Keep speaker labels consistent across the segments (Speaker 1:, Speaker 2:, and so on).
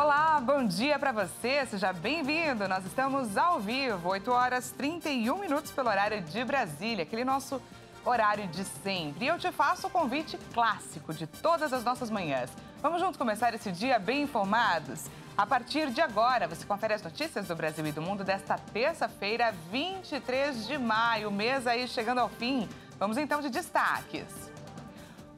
Speaker 1: Olá, bom dia para você, seja bem-vindo. Nós estamos ao vivo, 8h31 pelo horário de Brasília, aquele nosso horário de sempre. E eu te faço o convite clássico de todas as nossas manhãs. Vamos juntos começar esse dia bem informados? A partir de agora, você confere as notícias do Brasil e do mundo desta terça-feira, 23 de maio, o mês aí chegando ao fim. Vamos então de destaques.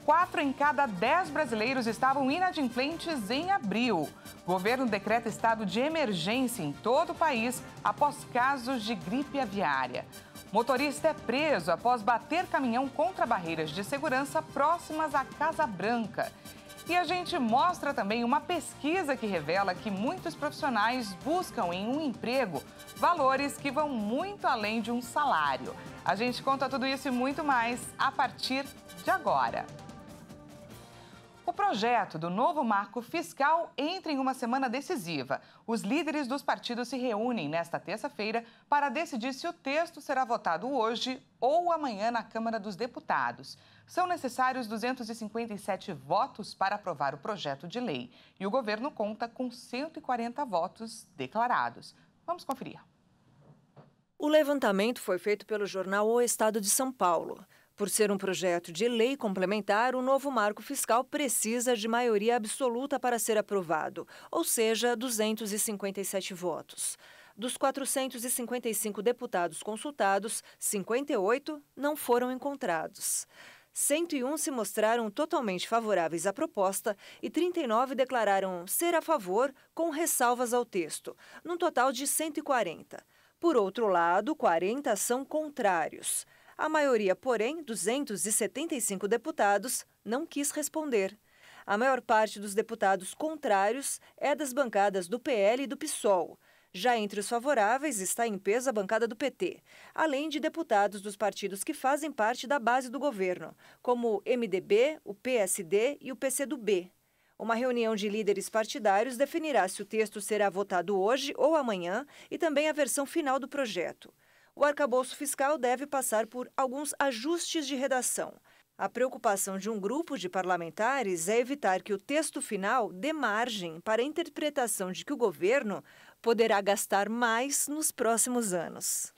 Speaker 1: 4 em cada 10 brasileiros estavam inadimplentes em abril. O governo decreta estado de emergência em todo o país após casos de gripe aviária. Motorista é preso após bater caminhão contra barreiras de segurança próximas à Casa Branca. E a gente mostra também uma pesquisa que revela que muitos profissionais buscam em um emprego valores que vão muito além de um salário. A gente conta tudo isso e muito mais a partir de agora. O projeto do novo marco fiscal entra em uma semana decisiva. Os líderes dos partidos se reúnem nesta terça-feira para decidir se o texto será votado hoje ou amanhã na Câmara dos Deputados. São necessários 257 votos para aprovar o projeto de lei e o governo conta com 140 votos declarados. Vamos conferir.
Speaker 2: O levantamento foi feito pelo jornal O Estado de São Paulo. Por ser um projeto de lei complementar, o novo marco fiscal precisa de maioria absoluta para ser aprovado, ou seja, 257 votos. Dos 455 deputados consultados, 58 não foram encontrados. 101 se mostraram totalmente favoráveis à proposta e 39 declararam ser a favor com ressalvas ao texto, num total de 140. Por outro lado, 40 são contrários. A maioria, porém, 275 deputados, não quis responder. A maior parte dos deputados contrários é das bancadas do PL e do PSOL. Já entre os favoráveis está em peso a bancada do PT, além de deputados dos partidos que fazem parte da base do governo, como o MDB, o PSD e o PCdoB. Uma reunião de líderes partidários definirá se o texto será votado hoje ou amanhã e também a versão final do projeto. O arcabouço fiscal deve passar por alguns ajustes de redação. A preocupação de um grupo de parlamentares é evitar que o texto final dê margem para a interpretação de que o governo poderá gastar mais nos próximos anos.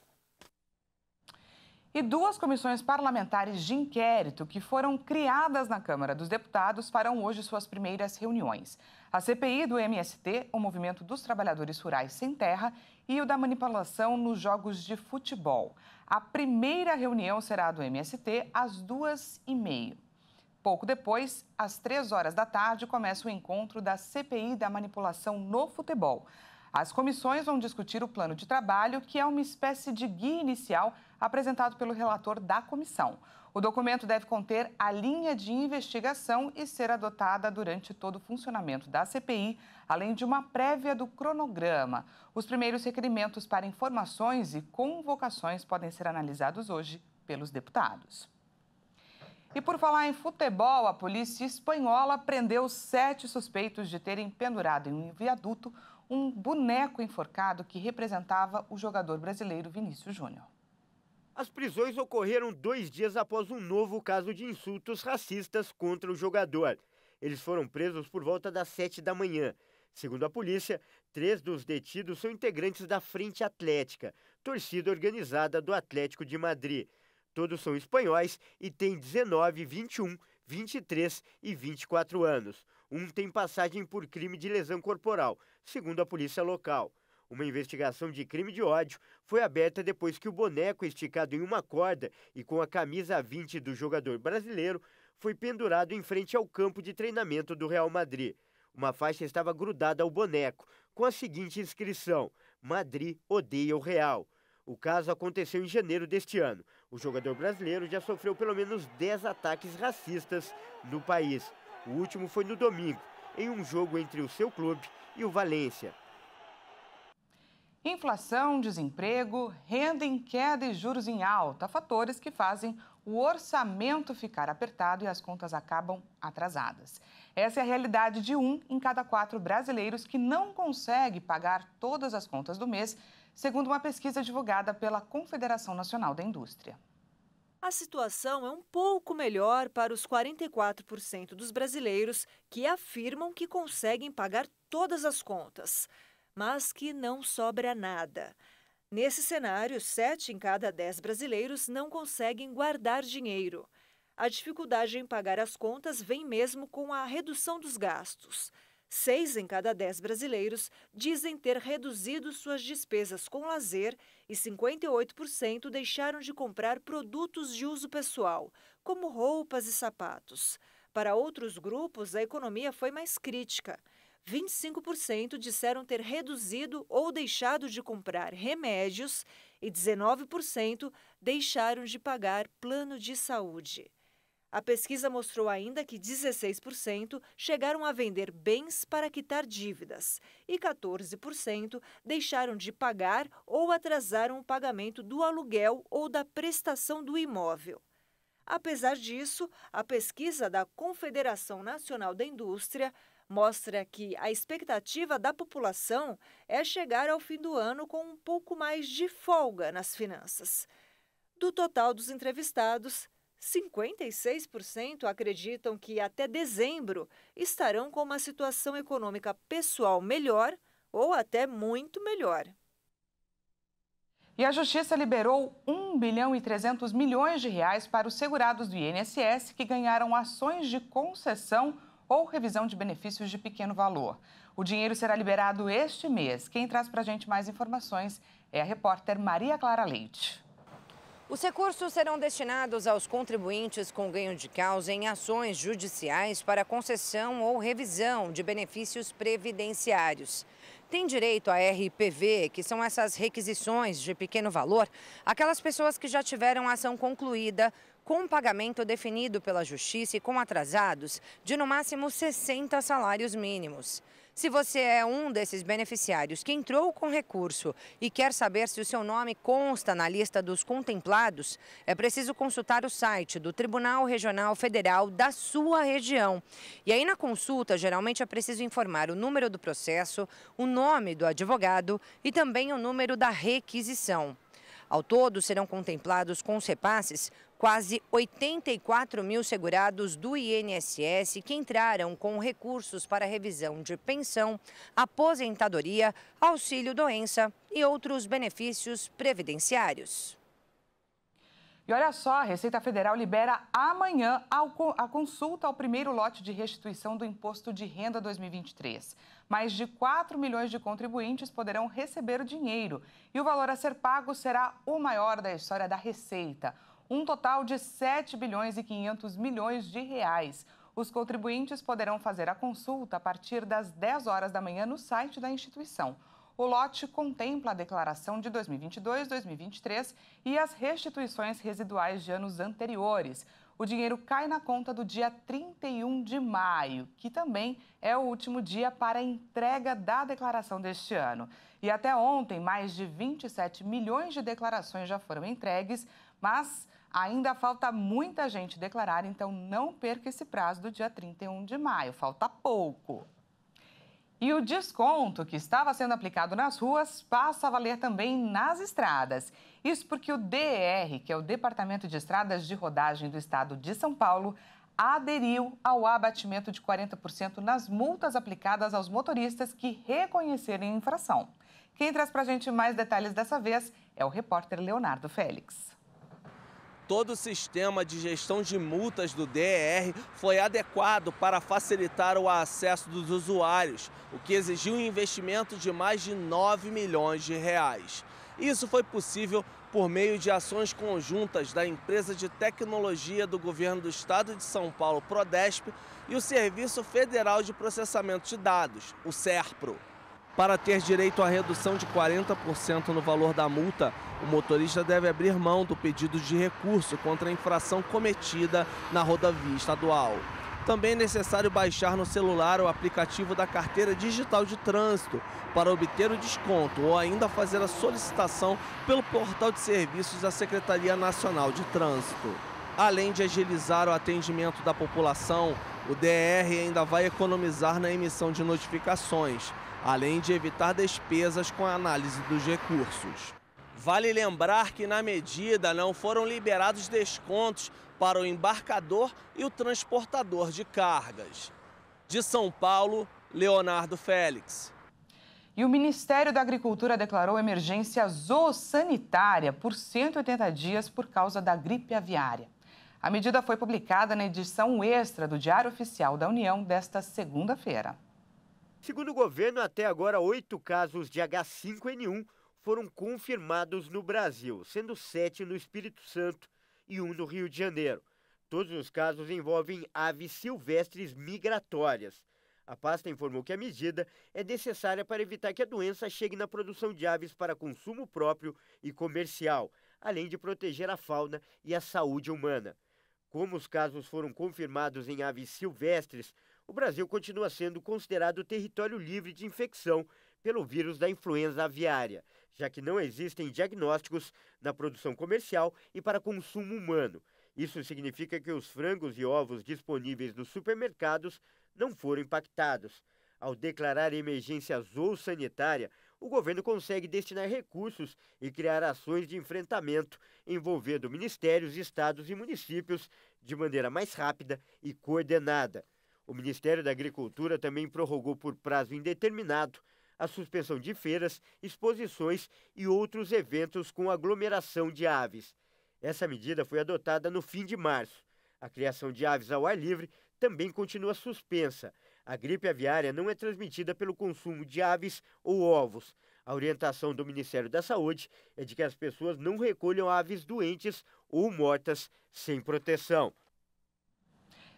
Speaker 1: E 2 comissões parlamentares de inquérito que foram criadas na Câmara dos Deputados farão hoje suas primeiras reuniões. A CPI do MST, o Movimento dos Trabalhadores Rurais Sem Terra, e o da manipulação nos jogos de futebol. A primeira reunião será do MST às 2h30. Pouco depois, às 3 horas da tarde, começa o encontro da CPI da manipulação no futebol. As comissões vão discutir o plano de trabalho, que é uma espécie de guia inicial apresentado pelo relator da comissão. O documento deve conter a linha de investigação e ser adotada durante todo o funcionamento da CPI, além de uma prévia do cronograma. Os primeiros requerimentos para informações e convocações podem ser analisados hoje pelos deputados. E por falar em futebol, a polícia espanhola prendeu 7 suspeitos de terem pendurado em um viaduto um boneco enforcado que representava o jogador brasileiro Vinícius Júnior.
Speaker 3: As prisões ocorreram 2 dias após um novo caso de insultos racistas contra o jogador. Eles foram presos por volta das 7 da manhã. Segundo a polícia, 3 dos detidos são integrantes da Frente Atlética, torcida organizada do Atlético de Madrid. Todos são espanhóis e têm 19, 21, 23 e 24 anos. Um tem passagem por crime de lesão corporal, segundo a polícia local. Uma investigação de crime de ódio foi aberta depois que o boneco esticado em uma corda e com a camisa 20 do jogador brasileiro foi pendurado em frente ao campo de treinamento do Real Madrid. Uma faixa estava grudada ao boneco, com a seguinte inscrição: Madrid odeia o Real. O caso aconteceu em janeiro deste ano. O jogador brasileiro já sofreu pelo menos 10 ataques racistas no país. O último foi no domingo, em um jogo entre o seu clube e o Valência.
Speaker 1: Inflação, desemprego, renda em queda e juros em alta, fatores que fazem o orçamento ficar apertado e as contas acabam atrasadas. Essa é a realidade de 1 em cada 4 brasileiros que não consegue pagar todas as contas do mês, segundo uma pesquisa divulgada pela Confederação Nacional da Indústria.
Speaker 2: A situação é um pouco melhor para os 44% dos brasileiros que afirmam que conseguem pagar todas as contas, mas que não sobra nada. Nesse cenário, 7 em cada 10 brasileiros não conseguem guardar dinheiro. A dificuldade em pagar as contas vem mesmo com a redução dos gastos. 6 em cada 10 brasileiros dizem ter reduzido suas despesas com lazer e 58% deixaram de comprar produtos de uso pessoal, como roupas e sapatos. Para outros grupos, a economia foi mais crítica. 25% disseram ter reduzido ou deixado de comprar remédios e 19% deixaram de pagar plano de saúde. A pesquisa mostrou ainda que 16% chegaram a vender bens para quitar dívidas e 14% deixaram de pagar ou atrasaram o pagamento do aluguel ou da prestação do imóvel. Apesar disso, a pesquisa da Confederação Nacional da Indústria mostra que a expectativa da população é chegar ao fim do ano com um pouco mais de folga nas finanças. Do total dos entrevistados, 56% acreditam que até dezembro estarão com uma situação econômica pessoal melhor ou até muito melhor.
Speaker 1: E a Justiça liberou 1 bilhão e 300 milhões de reais para os segurados do INSS que ganharam ações de concessão ou revisão de benefícios de pequeno valor. O dinheiro será liberado este mês. Quem traz para a gente mais informações é a repórter Maria Clara Leite.
Speaker 4: Os recursos serão destinados aos contribuintes com ganho de causa em ações judiciais para concessão ou revisão de benefícios previdenciários. Tem direito a RPV, que são essas requisições de pequeno valor, aquelas pessoas que já tiveram a ação concluída com pagamento definido pela Justiça e com atrasados de no máximo 60 salários mínimos. Se você é um desses beneficiários que entrou com recurso e quer saber se o seu nome consta na lista dos contemplados, é preciso consultar o site do Tribunal Regional Federal da sua região. E aí na consulta, geralmente é preciso informar o número do processo, o nome do advogado e também o número da requisição. Ao todo, serão contemplados com os repasses quase 84 mil segurados do INSS que entraram com recursos para revisão de pensão, aposentadoria, auxílio-doença e outros benefícios previdenciários.
Speaker 1: E olha só, a Receita Federal libera amanhã a consulta ao primeiro lote de restituição do Imposto de Renda 2023. Mais de 4 milhões de contribuintes poderão receber o dinheiro e o valor a ser pago será o maior da história da Receita. Um total de 7 bilhões e 500 milhões de reais. Os contribuintes poderão fazer a consulta a partir das 10 horas da manhã no site da instituição. O lote contempla a declaração de 2022, 2023 e as restituições residuais de anos anteriores. O dinheiro cai na conta do dia 31 de maio, que também é o último dia para a entrega da declaração deste ano. E até ontem, mais de 27 milhões de declarações já foram entregues, mas ainda falta muita gente declarar, então não perca esse prazo do dia 31 de maio, falta pouco. E o desconto que estava sendo aplicado nas ruas passa a valer também nas estradas. Isso porque o DER, que é o Departamento de Estradas de Rodagem do Estado de São Paulo, aderiu ao abatimento de 40% nas multas aplicadas aos motoristas que reconhecerem a infração. Quem traz para a gente mais detalhes dessa vez é o repórter Leonardo Félix.
Speaker 5: Todo o sistema de gestão de multas do DER foi adequado para facilitar o acesso dos usuários, o que exigiu um investimento de mais de 9 milhões de reais. Isso foi possível por meio de ações conjuntas da empresa de tecnologia do governo do estado de São Paulo, Prodesp, e o Serviço Federal de Processamento de Dados, o SERPRO. Para ter direito à redução de 40% no valor da multa, o motorista deve abrir mão do pedido de recurso contra a infração cometida na rodovia estadual. Também é necessário baixar no celular o aplicativo da carteira digital de trânsito para obter o desconto ou ainda fazer a solicitação pelo portal de serviços da Secretaria Nacional de Trânsito. Além de agilizar o atendimento da população, o DER ainda vai economizar na emissão de notificações, além de evitar despesas com a análise dos recursos. Vale lembrar que, na medida, não foram liberados descontos para o embarcador e o transportador de cargas. De São Paulo, Leonardo Félix.
Speaker 1: E o Ministério da Agricultura declarou emergência zoossanitária por 180 dias por causa da gripe aviária. A medida foi publicada na edição extra do Diário Oficial da União desta segunda-feira.
Speaker 3: Segundo o governo, até agora 8 casos de H5N1 foram confirmados no Brasil, sendo 7 no Espírito Santo e 1 no Rio de Janeiro. Todos os casos envolvem aves silvestres migratórias. A pasta informou que a medida é necessária para evitar que a doença chegue na produção de aves para consumo próprio e comercial, além de proteger a fauna e a saúde humana. Como os casos foram confirmados em aves silvestres, o Brasil continua sendo considerado território livre de infecção pelo vírus da influenza aviária, já que não existem diagnósticos na produção comercial e para consumo humano. Isso significa que os frangos e ovos disponíveis nos supermercados não foram impactados. Ao declarar emergência zoossanitária, o governo consegue destinar recursos e criar ações de enfrentamento envolvendo ministérios, estados e municípios de maneira mais rápida e coordenada. O Ministério da Agricultura também prorrogou por prazo indeterminado a suspensão de feiras, exposições e outros eventos com aglomeração de aves. Essa medida foi adotada no fim de março. A criação de aves ao ar livre também continua suspensa. A gripe aviária não é transmitida pelo consumo de aves ou ovos. A orientação do Ministério da Saúde é de que as pessoas não recolham aves doentes ou mortas sem proteção.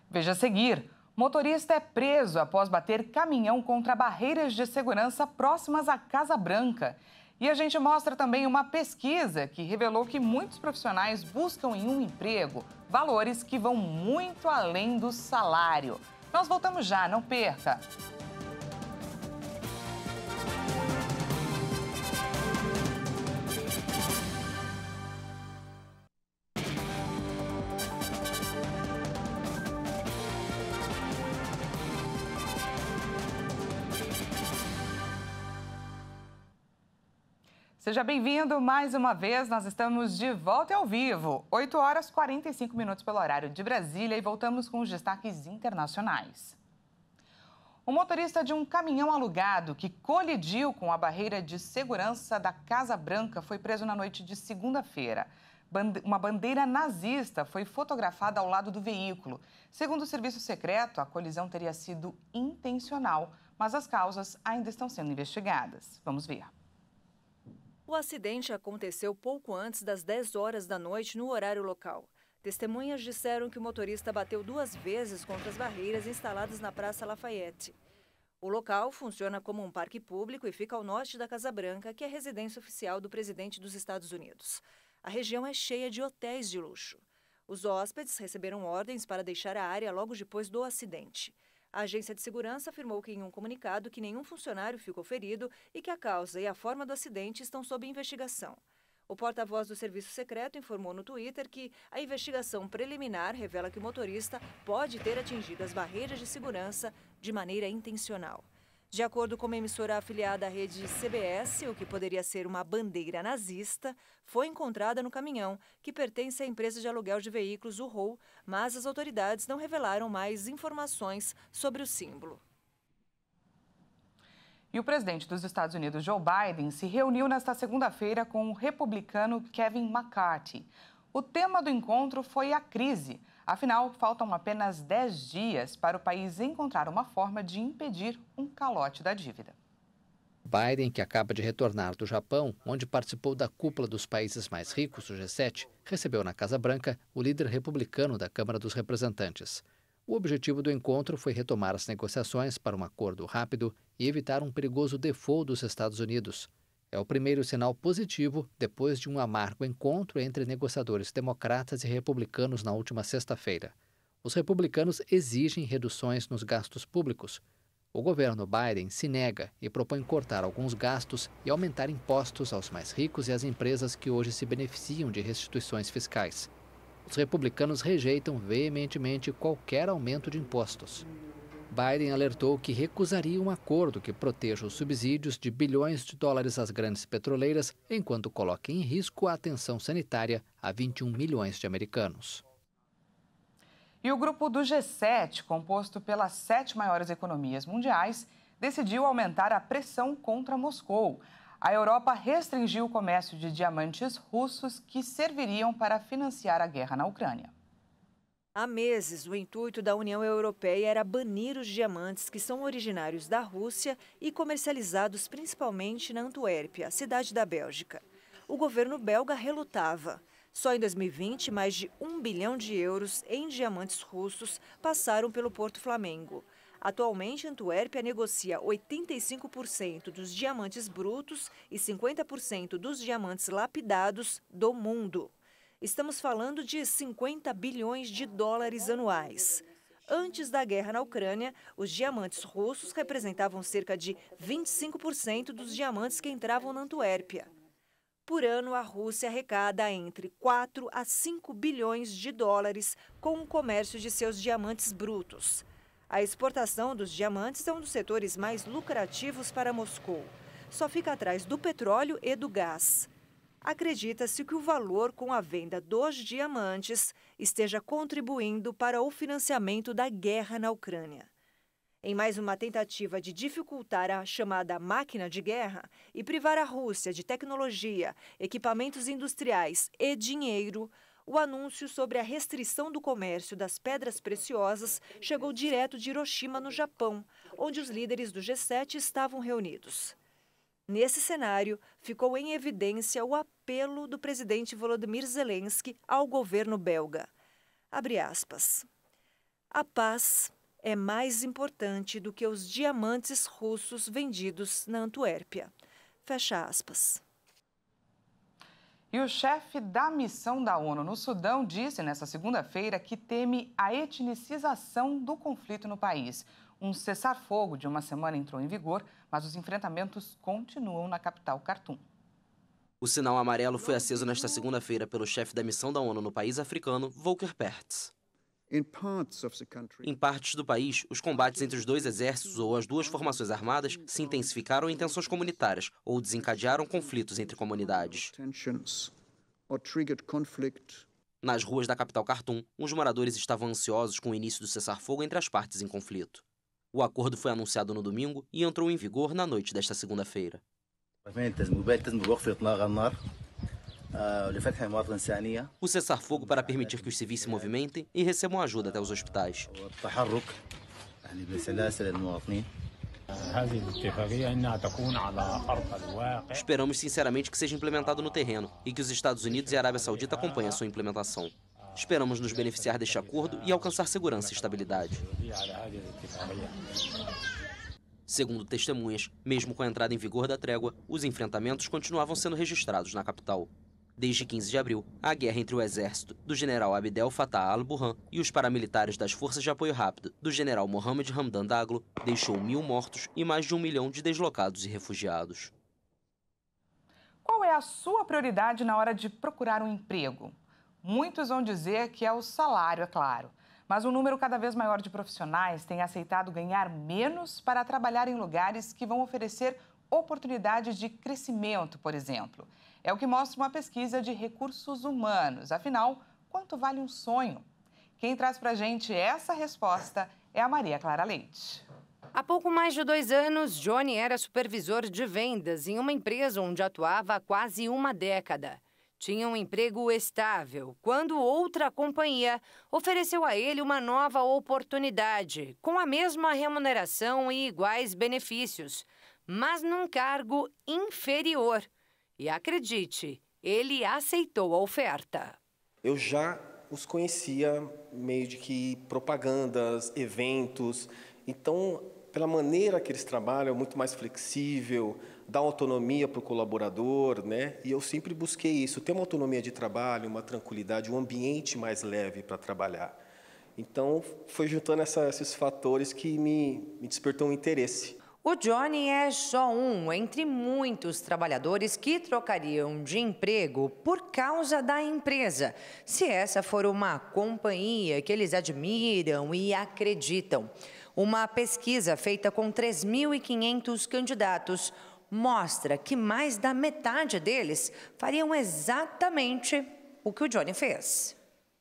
Speaker 1: Veja a seguir. Motorista é preso após bater caminhão contra barreiras de segurança próximas à Casa Branca. E a gente mostra também uma pesquisa que revelou que muitos profissionais buscam em um emprego valores que vão muito além do salário. Nós voltamos já, não perca! Seja bem-vindo mais uma vez, nós estamos de volta ao vivo, 8 horas 45 minutos pelo horário de Brasília e voltamos com os destaques internacionais. O motorista de um caminhão alugado que colidiu com a barreira de segurança da Casa Branca foi preso na noite de segunda-feira. Uma bandeira nazista foi fotografada ao lado do veículo. Segundo o serviço secreto, a colisão teria sido intencional, mas as causas ainda estão sendo investigadas. Vamos ver.
Speaker 2: O acidente aconteceu pouco antes das 10 horas da noite no horário local. Testemunhas disseram que o motorista bateu 2 vezes contra as barreiras instaladas na Praça Lafayette. O local funciona como um parque público e fica ao norte da Casa Branca, que é a residência oficial do presidente dos Estados Unidos. A região é cheia de hotéis de luxo. Os hóspedes receberam ordens para deixar a área logo depois do acidente. A agência de segurança afirmou em um comunicado que nenhum funcionário ficou ferido e que a causa e a forma do acidente estão sob investigação. O porta-voz do Serviço Secreto informou no Twitter que a investigação preliminar revela que o motorista pode ter atingido as barreiras de segurança de maneira intencional. De acordo com uma emissora afiliada à rede CBS, o que poderia ser uma bandeira nazista foi encontrada no caminhão, que pertence à empresa de aluguel de veículos U-Haul, mas as autoridades não revelaram mais informações sobre o símbolo.
Speaker 1: E o presidente dos Estados Unidos, Joe Biden, se reuniu nesta segunda-feira com o republicano Kevin McCarthy. O tema do encontro foi a crise. Afinal, faltam apenas 10 dias para o país encontrar uma forma de impedir um calote da dívida.
Speaker 6: Biden, que acaba de retornar do Japão, onde participou da cúpula dos países mais ricos, o G7, recebeu na Casa Branca o líder republicano da Câmara dos Representantes. O objetivo do encontro foi retomar as negociações para um acordo rápido e evitar um perigoso default dos Estados Unidos. É o primeiro sinal positivo depois de um amargo encontro entre negociadores democratas e republicanos na última sexta-feira. Os republicanos exigem reduções nos gastos públicos. O governo Biden se nega e propõe cortar alguns gastos e aumentar impostos aos mais ricos e às empresas que hoje se beneficiam de restituições fiscais. Os republicanos rejeitam veementemente qualquer aumento de impostos. Biden alertou que recusaria um acordo que proteja os subsídios de bilhões de dólares às grandes petroleiras, enquanto coloca em risco a atenção sanitária a 21 milhões de americanos.
Speaker 1: E o grupo do G7, composto pelas 7 maiores economias mundiais, decidiu aumentar a pressão contra Moscou. A Europa restringiu o comércio de diamantes russos que serviriam para financiar a guerra na Ucrânia.
Speaker 2: Há meses, o intuito da União Europeia era banir os diamantes que são originários da Rússia e comercializados principalmente na Antuérpia, cidade da Bélgica. O governo belga relutava. Só em 2020, mais de 1 bilhão de euros em diamantes russos passaram pelo Porto Flamengo. Atualmente, Antuérpia negocia 85% dos diamantes brutos e 50% dos diamantes lapidados do mundo. Estamos falando de 50 bilhões de dólares anuais. Antes da guerra na Ucrânia, os diamantes russos representavam cerca de 25% dos diamantes que entravam na Antuérpia. Por ano, a Rússia arrecada entre 4 a 5 bilhões de dólares com o comércio de seus diamantes brutos. A exportação dos diamantes é um dos setores mais lucrativos para Moscou. Só fica atrás do petróleo e do gás. Acredita-se que o valor com a venda dos diamantes esteja contribuindo para o financiamento da guerra na Ucrânia. Em mais uma tentativa de dificultar a chamada máquina de guerra e privar a Rússia de tecnologia, equipamentos industriais e dinheiro, o anúncio sobre a restrição do comércio das pedras preciosas chegou direto de Hiroshima, no Japão, onde os líderes do G7 estavam reunidos. Nesse cenário, ficou em evidência o apelo do presidente Volodymyr Zelensky ao governo belga. Abre aspas. A paz é mais importante do que os diamantes russos vendidos na Antuérpia. Fecha aspas.
Speaker 1: E o chefe da missão da ONU no Sudão disse nesta segunda-feira que teme a etnicização do conflito no país. Um cessar-fogo de uma semana entrou em vigor, mas os enfrentamentos continuam na capital, Khartoum.
Speaker 7: O sinal amarelo foi aceso nesta segunda-feira pelo chefe da missão da ONU no país africano, Volker Perthes. Em partes do país, os combates entre os dois exércitos ou as duas formações armadas se intensificaram em tensões comunitárias ou desencadearam conflitos entre comunidades. Nas ruas da capital Khartoum, os moradores estavam ansiosos com o início do cessar-fogo entre as partes em conflito. O acordo foi anunciado no domingo e entrou em vigor na noite desta segunda-feira. O cessar-fogo para permitir que os civis se movimentem e recebam ajuda até os hospitais. Esperamos sinceramente que seja implementado no terreno e que os Estados Unidos e a Arábia Saudita acompanhem a sua implementação. Esperamos nos beneficiar deste acordo e alcançar segurança e estabilidade. Segundo testemunhas, mesmo com a entrada em vigor da trégua, os enfrentamentos continuavam sendo registrados na capital. Desde 15 de abril, a guerra entre o exército do general Abdel Fattah al-Burhan e os paramilitares das Forças de Apoio Rápido do general Mohamed Hamdan Daglo deixou 1.000 mortos e mais de 1 milhão de deslocados e refugiados.
Speaker 1: Qual é a sua prioridade na hora de procurar um emprego? Muitos vão dizer que é o salário, é claro. Mas um número cada vez maior de profissionais tem aceitado ganhar menos para trabalhar em lugares que vão oferecer oportunidades de crescimento, por exemplo. É o que mostra uma pesquisa de recursos humanos. Afinal, quanto vale um sonho? Quem traz para a gente essa resposta é a Maria Clara Leite.
Speaker 4: Há pouco mais de 2 anos, Johnny era supervisor de vendas em uma empresa onde atuava há quase uma década. Tinha um emprego estável, quando outra companhia ofereceu a ele uma nova oportunidade, com a mesma remuneração e iguais benefícios, mas num cargo inferior. E acredite, ele aceitou a oferta.
Speaker 8: Eu já os conhecia meio de que propagandas, eventos. Então, pela maneira que eles trabalham, é muito mais flexível, dá autonomia para o colaborador, né? E eu sempre busquei isso, ter uma autonomia de trabalho, uma tranquilidade, um ambiente mais leve para trabalhar. Então, foi juntando esses fatores que me despertou um interesse.
Speaker 4: O Johnny é só um entre muitos trabalhadores que trocariam de emprego por causa da empresa, se essa for uma companhia que eles admiram e acreditam. Uma pesquisa feita com 3.500 candidatos mostra que mais da metade deles fariam exatamente o que o Johnny fez.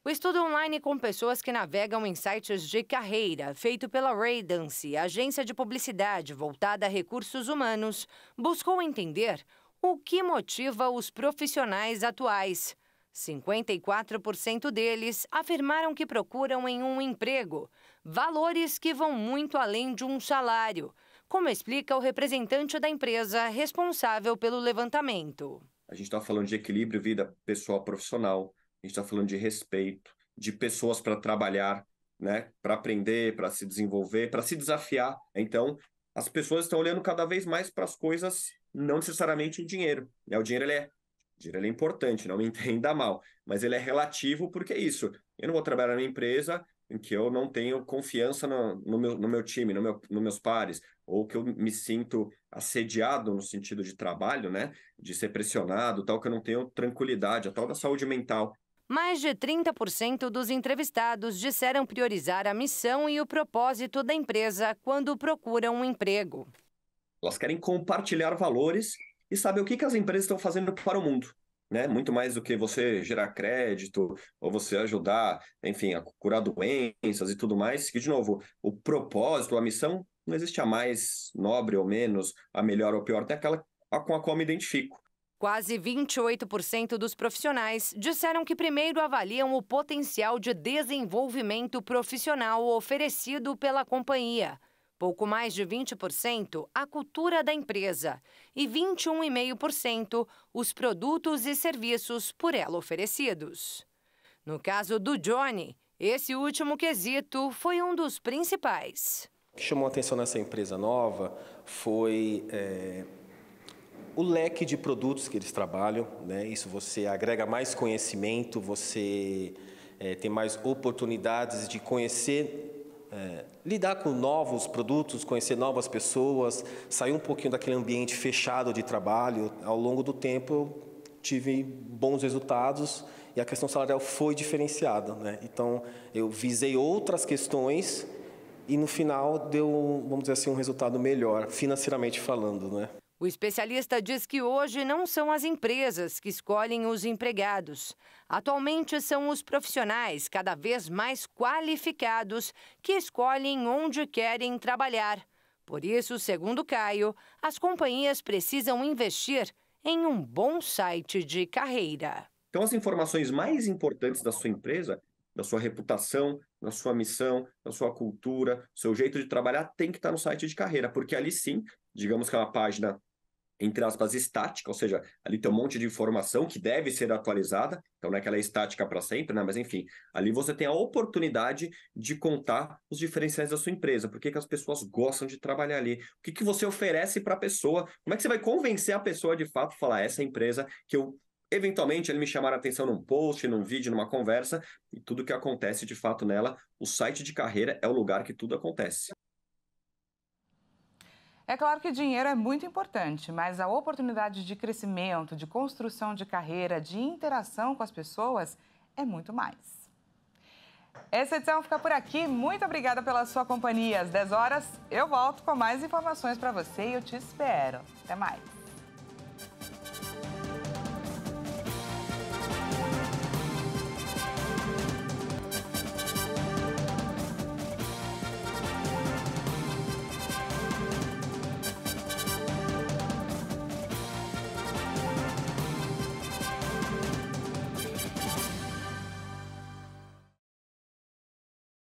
Speaker 4: O estudo online com pessoas que navegam em sites de carreira, feito pela Radiance, agência de publicidade voltada a recursos humanos, buscou entender o que motiva os profissionais atuais. 54% deles afirmaram que procuram em um emprego valores que vão muito além de um salário, como explica o representante da empresa responsável pelo levantamento.
Speaker 9: A gente está falando de equilíbrio vida pessoal-profissional, a gente está falando de respeito, de pessoas para trabalhar, né, para aprender, para se desenvolver, para se desafiar. Então, as pessoas estão olhando cada vez mais para as coisas, não necessariamente o dinheiro. O dinheiro ele é importante, não me entenda mal, mas ele é relativo porque é isso. Eu não vou trabalhar numa empresa em que eu não tenho confiança no meu time, nos meus pares, ou que eu me sinto assediado no sentido de trabalho, né, de ser pressionado, tal, que eu não tenho tranquilidade, a tal da saúde mental.
Speaker 4: Mais de 30% dos entrevistados disseram priorizar a missão e o propósito da empresa quando procuram um emprego.
Speaker 9: Elas querem compartilhar valores e saber o que as empresas estão fazendo para o mundo, né? Muito mais do que você gerar crédito ou você ajudar, enfim, a curar doenças e tudo mais. Que, de novo, o propósito, a missão, não existe a mais nobre ou menos, a melhor ou pior, tem aquela com a qual me identifico.
Speaker 4: Quase 28% dos profissionais disseram que primeiro avaliam o potencial de desenvolvimento profissional oferecido pela companhia. Pouco mais de 20% a cultura da empresa e 21,5% os produtos e serviços por ela oferecidos. No caso do Johnny, esse último quesito foi um dos principais.
Speaker 8: O que chamou a atenção nessa empresa nova foi o leque de produtos que eles trabalham, né? Isso você agrega mais conhecimento, você tem mais oportunidades de conhecer, lidar com novos produtos, conhecer novas pessoas, sair um pouquinho daquele ambiente fechado de trabalho. Ao longo do tempo eu tive bons resultados e a questão salarial foi diferenciada, né? Então eu visei outras questões e no final deu, vamos dizer assim, um resultado melhor, financeiramente falando, né?
Speaker 4: O especialista diz que hoje não são as empresas que escolhem os empregados. Atualmente são os profissionais cada vez mais qualificados que escolhem onde querem trabalhar. Por isso, segundo Caio, as companhias precisam investir em um bom site de carreira.
Speaker 9: Então, as informações mais importantes da sua empresa, da sua reputação, da sua missão, da sua cultura, seu jeito de trabalhar, tem que estar no site de carreira, porque ali sim, digamos que é uma página, entre aspas, estática, ou seja, ali tem um monte de informação que deve ser atualizada, então não é que ela é estática para sempre, né? Mas enfim, ali você tem a oportunidade de contar os diferenciais da sua empresa, por que as pessoas gostam de trabalhar ali, o que você oferece para a pessoa, como é que você vai convencer a pessoa de fato a falar, essa empresa que eu, eventualmente, ele me chamar a atenção num post, num vídeo, numa conversa, e tudo que acontece de fato nela, o site de carreira é o lugar que tudo acontece.
Speaker 1: É claro que dinheiro é muito importante, mas a oportunidade de crescimento, de construção de carreira, de interação com as pessoas é muito mais. Essa edição fica por aqui. Muito obrigada pela sua companhia. Às 10 horas eu volto com mais informações para você e eu te espero. Até mais.